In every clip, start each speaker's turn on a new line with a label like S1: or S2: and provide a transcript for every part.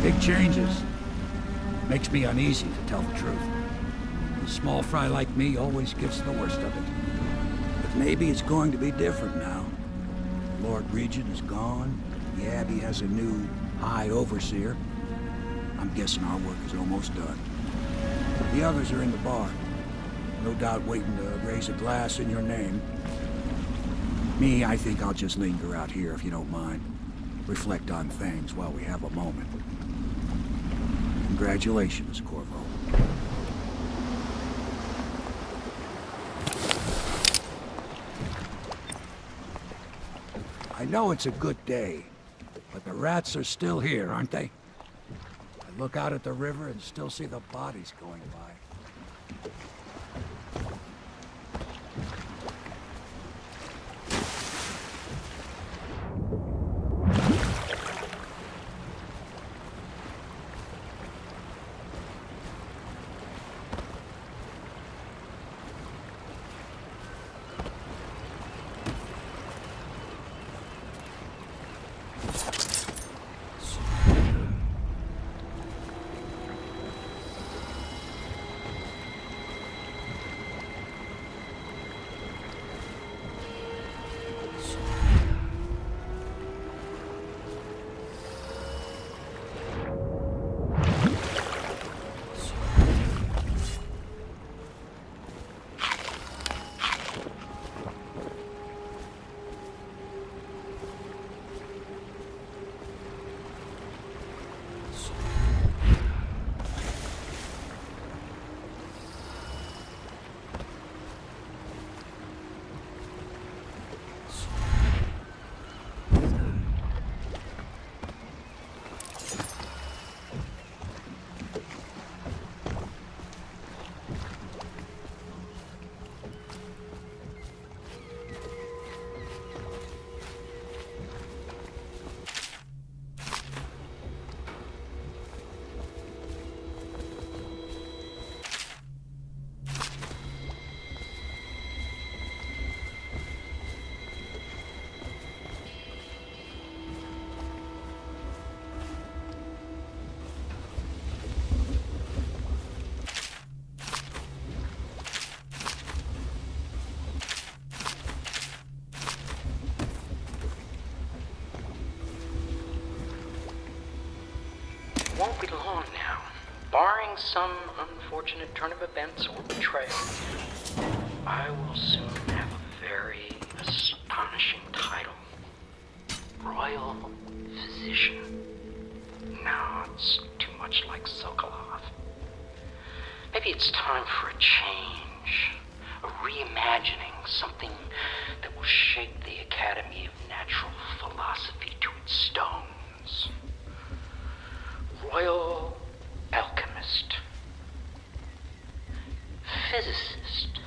S1: Big changes. Makes me uneasy, to tell the truth. A small fry like me always gets the worst of it. But maybe it's going to be different now. Lord Regent is gone. The Abbey has a new High Overseer. I'm guessing our work is almost done. The others are in the bar. No doubt waiting to raise a glass in your name. Me, I think I'll just linger out here if you don't mind. Reflect on things while we have a moment. Congratulations, Corvo. I know it's a good day, but the rats are still here, aren't they? I look out at the river and still see the bodies going by.
S2: Won't be long now, barring some unfortunate turn of events or betrayal. I will soon have a very astonishing title. Royal Physician. No, it's too much like Sokolov. Maybe it's time for a change. A reimagining, something that will shake the Academy of Natural Philosophy to its stones. Royal Alchemist. Physicist.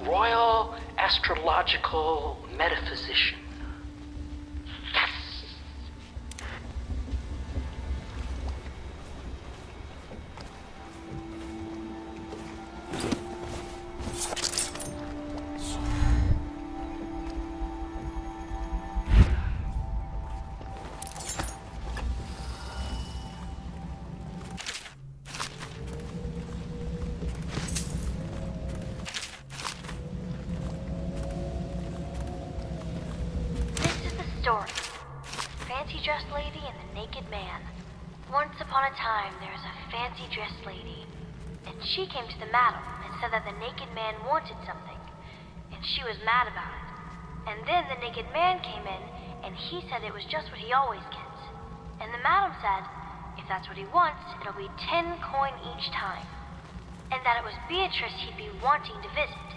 S2: Royal Astrological Metaphysician. Yes!
S3: Story. Fancy dressed lady and the naked man. Once upon a time, there was a fancy dressed lady, and she came to the madam and said that the naked man wanted something, and she was mad about it. And then the naked man came in, and he said it was just what he always gets. And the madam said, if that's what he wants, it'll be 10 coin each time. And that it was Beatrice he'd be wanting to visit.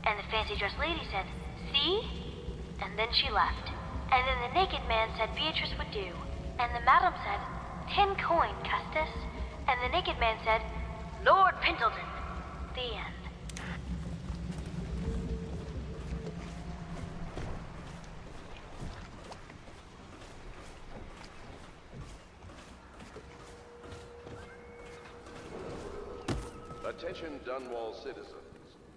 S3: And the fancy dressed lady said, see? And then she left. And then the naked man said Beatrice would do. And the madam said, 10 coin, Custis. And the naked man said, Lord Pendleton. The end.
S4: Attention Dunwall citizens.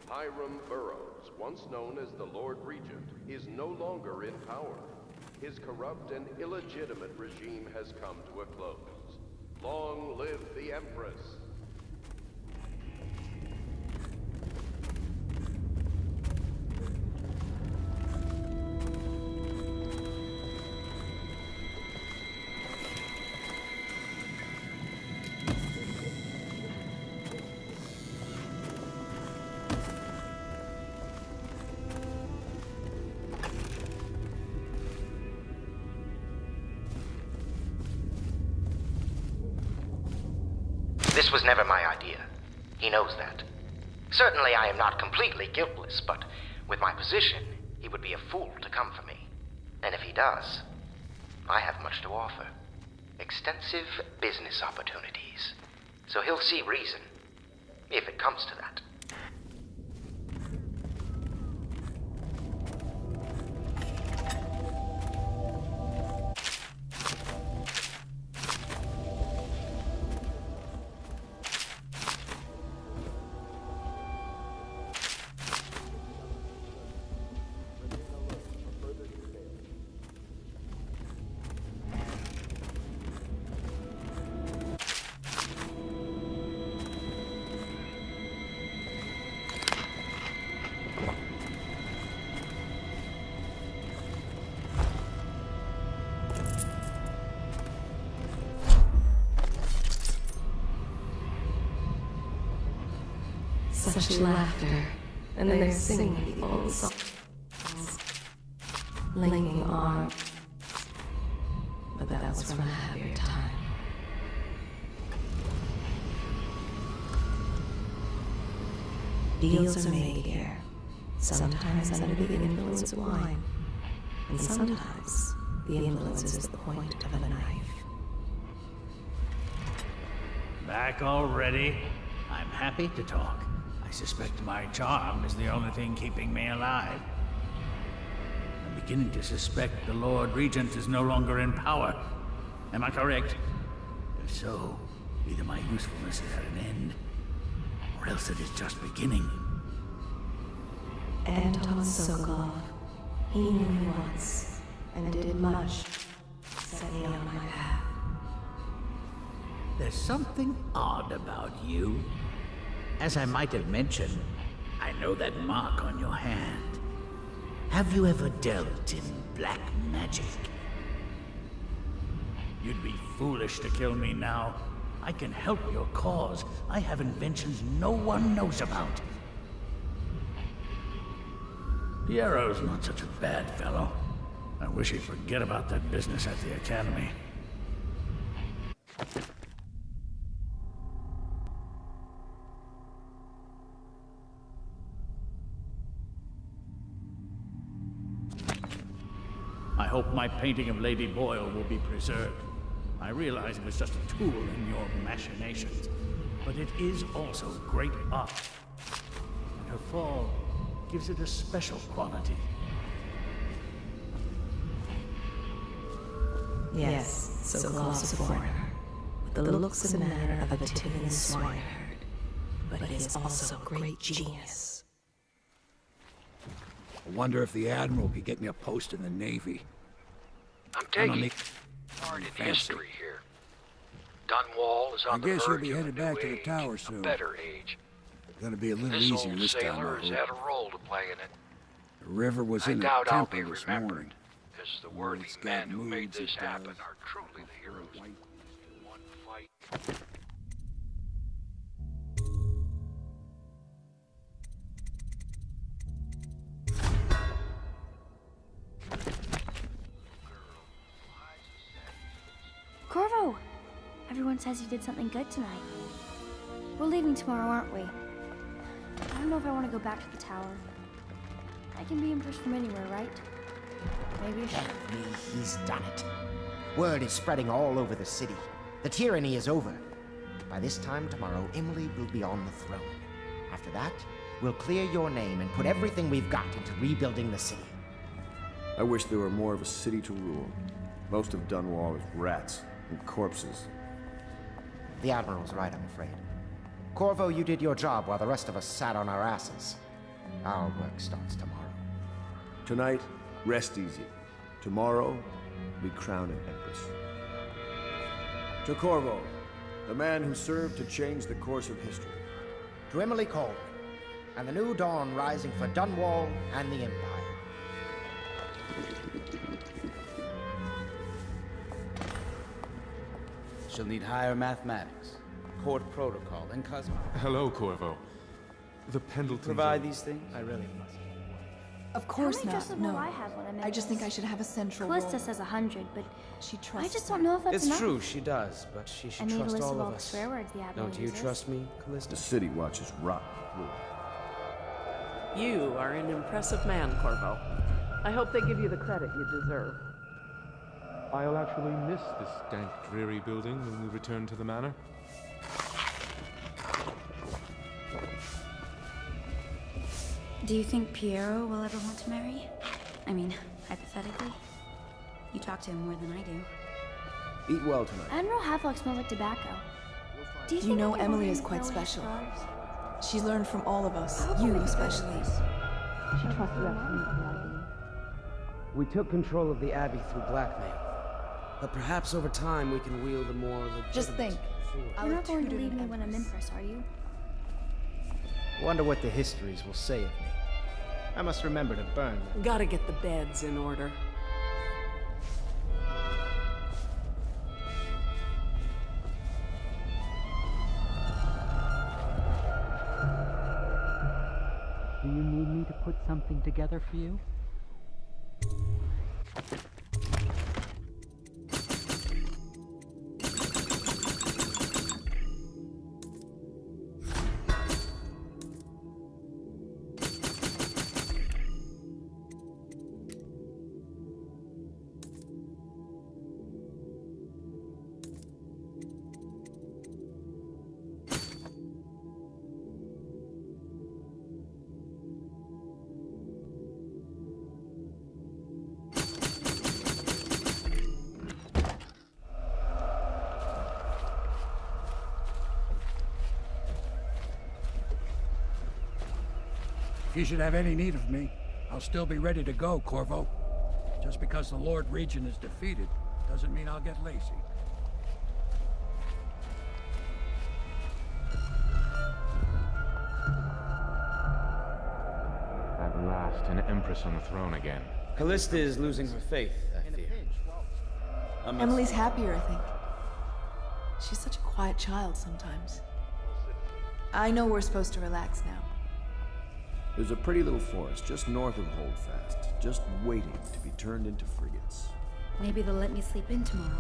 S4: Hiram Burroughs, once known as the Lord Regent, is no longer in power. His corrupt and illegitimate regime has come to a close. Long live the Empress!
S2: This was never my idea. He knows that. Certainly I am not completely guiltless, but with my position, he would be a fool to come for me. And if he does, I have much to offer. Extensive business opportunities. So he'll see reason, if it comes to that.
S5: Such laughter, and they're singing the old songs, linking arms, but that was from a happier time. Deals are made here, sometimes under the influence of wine, and sometimes the influence is the point of a knife.
S6: Back already? I'm happy to talk. I suspect my charm is the only thing keeping me alive. I'm beginning to suspect the Lord Regent is no longer in power. Am I correct? If so, either my usefulness is at an end, or else it is just beginning.
S5: Anton Sokolov, he knew me once, and did much, set me on my path.
S6: There's something odd about you. As I might have mentioned, I know that mark on your hand. Have you ever dealt in black magic? You'd be foolish to kill me now. I can help your cause. I have inventions no one knows about. Piero's not such a bad fellow. I wish he'd forget about that business at the Academy. I hope my painting of Lady Boyle will be preserved. I realize it was just a tool in your machinations, but it is also great art. And her fall gives it a special quality.
S5: Yes, Sokolov's a foreigner, with the looks and manner of a Tivian swineherd, but he is also a great genius.
S1: I wonder if the Admiral could get me a post in the Navy.
S7: I'm
S1: I don't
S7: taking
S1: need
S7: part in
S1: fancy.
S7: history here. Dunwall is on
S1: I guess
S7: the
S1: you'll
S7: verge
S1: be
S7: of a
S1: headed
S7: new
S1: back to the
S7: age,
S1: tower
S7: a
S1: soon.
S7: better age.
S1: Gonna be a little
S7: This
S1: easier
S7: old
S1: this time,
S7: sailor
S1: I
S7: has
S1: hope.
S7: had a role to play in it.
S1: The river was
S7: I
S1: in a
S7: doubt I'll be
S1: temper this
S7: remembered,
S1: morning.
S7: because the
S1: Oh,
S7: worthy
S1: it's got
S7: men who made
S1: moods,
S7: this
S1: it
S7: happen
S1: does.
S7: are truly the heroes.
S1: White.
S7: In one fight.
S3: Corvo! Everyone says you did something good tonight. We're leaving tomorrow, aren't we? I don't know if I want to go back to the tower. I can be impressed from anywhere, right? Maybe I should.
S8: Tell me he's done it. Word is spreading all over the city. The tyranny is over. By this time tomorrow, Emily will be on the throne. After that, we'll clear your name and put everything we've got into rebuilding the city.
S9: I wish there were more of a city to rule. Most of Dunwall is rats and corpses.
S8: The Admiral's right, I'm afraid. Corvo, you did your job while the rest of us sat on our asses. Our work starts tomorrow.
S9: Tonight, rest easy. Tomorrow, we crown an empress. To Corvo, the man who served to change the course of history.
S8: To Emily Corvo, and the new dawn rising for Dunwall and the Empire.
S10: She'll need higher mathematics, court protocol, and cosmo.
S11: Hello, Corvo. The Pendletons
S10: Provide
S11: are-
S10: these things?
S8: I really must.
S12: Of course
S3: How many
S12: not,
S3: dresses will
S12: no.
S3: I have when I'm in
S12: I just think
S3: this?
S12: I should have a central
S3: Callista
S12: role.
S3: says 100, but
S12: She
S3: I
S12: trusts
S3: just
S12: me.
S3: don't know if that's
S10: It's
S3: enough.
S10: true, she does, but she
S3: I
S10: should
S3: made a
S10: trust
S3: list
S10: all
S3: of
S10: of
S3: all the
S10: us.
S3: swear words the admiral
S10: Don't you
S3: uses.
S10: trust me, Callista?
S9: The city watches rot the floor.
S13: You are an impressive man, Corvo. I hope they give you the credit you deserve.
S11: I'll actually miss this dank, dreary building when we return to the manor.
S3: Do you think Piero will ever want to marry? I mean, hypothetically. You talk to him more than I do.
S9: Eat well tonight.
S3: Admiral Havelock smells like tobacco. Do you
S12: You
S3: think
S12: know
S3: I could
S12: Emily
S3: order
S12: is
S3: him
S12: quite
S3: to throw away
S12: special.
S3: scars?
S12: She's learned from all of us,
S3: I hope
S12: you
S3: Emily
S12: especially.
S3: knows. She trusts you absolutely.
S10: We took control of the Abbey through blackmail. But perhaps over time we can wield a more legitimate
S12: Just think.
S10: sword.
S3: You're not going to leave me when I'm Empress, are you?
S8: Wonder what the histories will say of me. I must remember to burn them.
S13: Gotta get the beds in order.
S14: Do you need me to put something together for you?
S1: If you should have any need of me, I'll still be ready to go, Corvo. Just because the Lord Regent is defeated doesn't mean I'll get lazy.
S11: At last, an empress on the throne again.
S10: Callista is losing her faith, I fear.
S12: Emily's happier, I think. She's such a quiet child sometimes. I know we're supposed to relax now.
S9: There's a pretty little forest just north of Holdfast, just waiting to be turned into frigates.
S3: Maybe they'll let me sleep in tomorrow.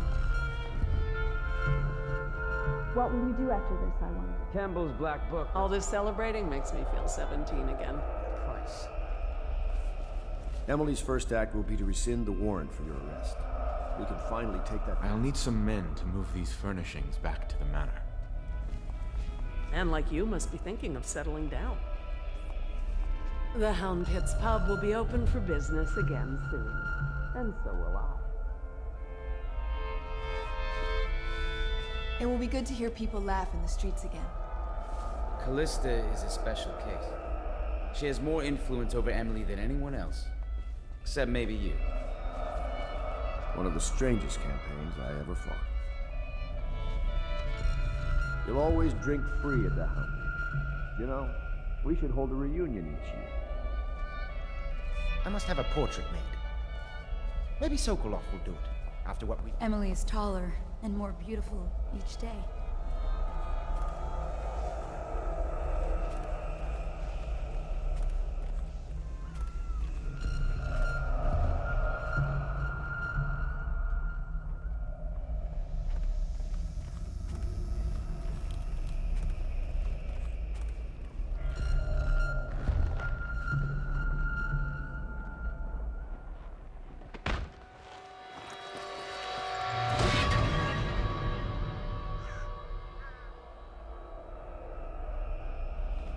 S13: What will you do after this, I wonder?
S10: Campbell's Black Book.
S13: All this celebrating makes me feel 17 again.
S10: Price.
S9: Emily's first act will be to rescind the warrant for your arrest. We can finally take that.
S11: I'll need some men to move these furnishings back to the manor.
S13: And like you must be thinking of settling down. The Hound Pits pub will be open for business again soon. And so will I.
S12: It will be good to hear people laugh in the streets again.
S10: Callista is a special case. She has more influence over Emily than anyone else. Except maybe you.
S9: One of the strangest campaigns I ever fought. You'll always drink free at the Hound Pit. You know, we should hold a reunion each year.
S8: I must have a portrait made. Maybe Sokolov will do it, after what we...
S3: Emily is taller and more beautiful each day.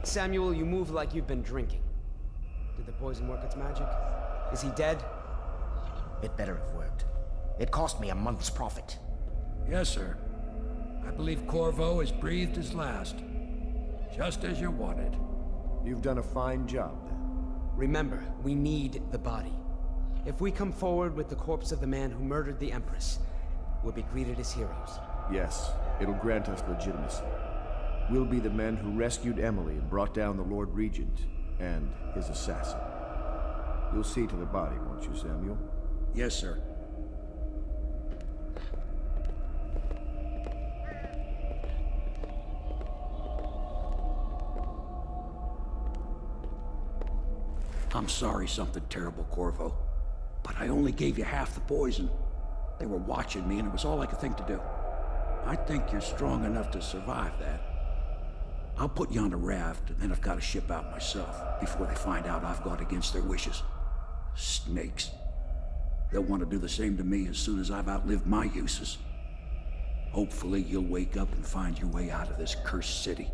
S10: Samuel, you move like you've been drinking. Did the poison work its magic? Is he dead?
S8: It better have worked. It cost me a month's profit.
S1: Yes, sir. I believe Corvo has breathed his last. Just as you wanted.
S9: You've done a fine job, then.
S10: Remember, we need the body. If we come forward with the corpse of the man who murdered the Empress, we'll be greeted as heroes.
S9: Yes, it'll grant us legitimacy. We'll be the men who rescued Emily and brought down the Lord Regent and his assassin. You'll see to the body, won't you, Samuel?
S1: Yes, sir. I'm sorry something terrible, Corvo. But I only gave you half the poison. They were watching me and it was all I could think to do. I think you're strong enough to survive that. I'll put you on a raft and then I've got to ship out myself before they find out I've gone against their wishes. Snakes. They'll want to do the same to me as soon as I've outlived my uses. Hopefully you'll wake up and find your way out of this cursed city.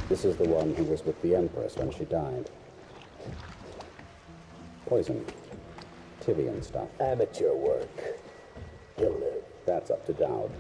S15: This is the one who was with the Empress when she died. Poison. Tivian stuff. Amateur work. He'll live. That's up to Daud.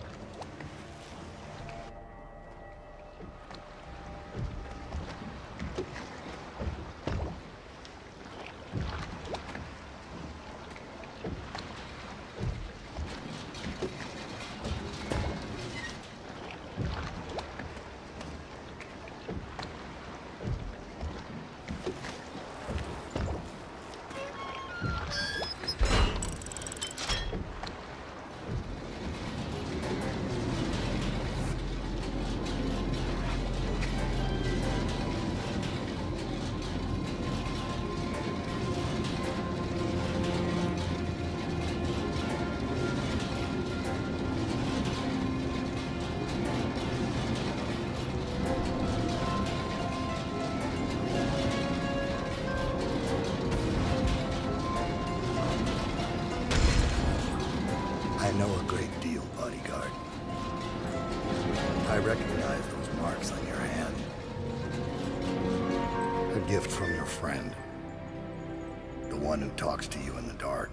S16: I know a great deal, bodyguard. I recognize those marks on your hand. A gift from your friend. The one who talks to you in the dark.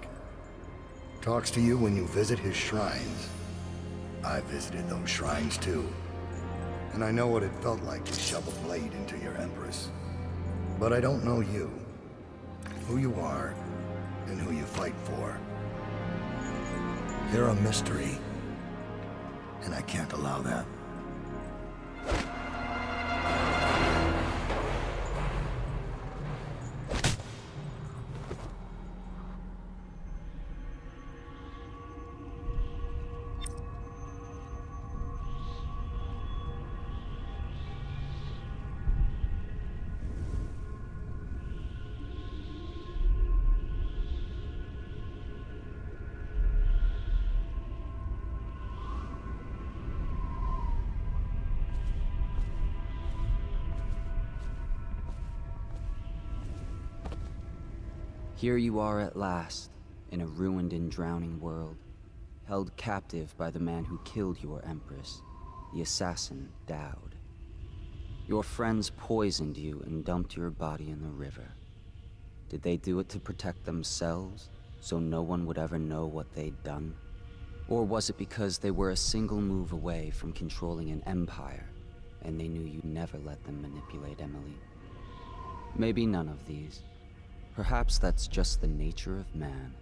S16: Talks to you when you visit his shrines. I visited those shrines too. And I know what it felt like to shove a blade into your Empress. But I don't know you. Who you are, and who you fight for. You're a mystery, and I can't allow that.
S17: Here you are at last, in a ruined and drowning world, held captive by the man who killed your Empress, the assassin, Daud. Your friends poisoned you and dumped your body in the river. Did they do it to protect themselves, so no one would ever know what they'd done? Or was it because they were a single move away from controlling an empire, and they knew you'd never let them manipulate Emily? Maybe none of these. Perhaps that's just the nature of man.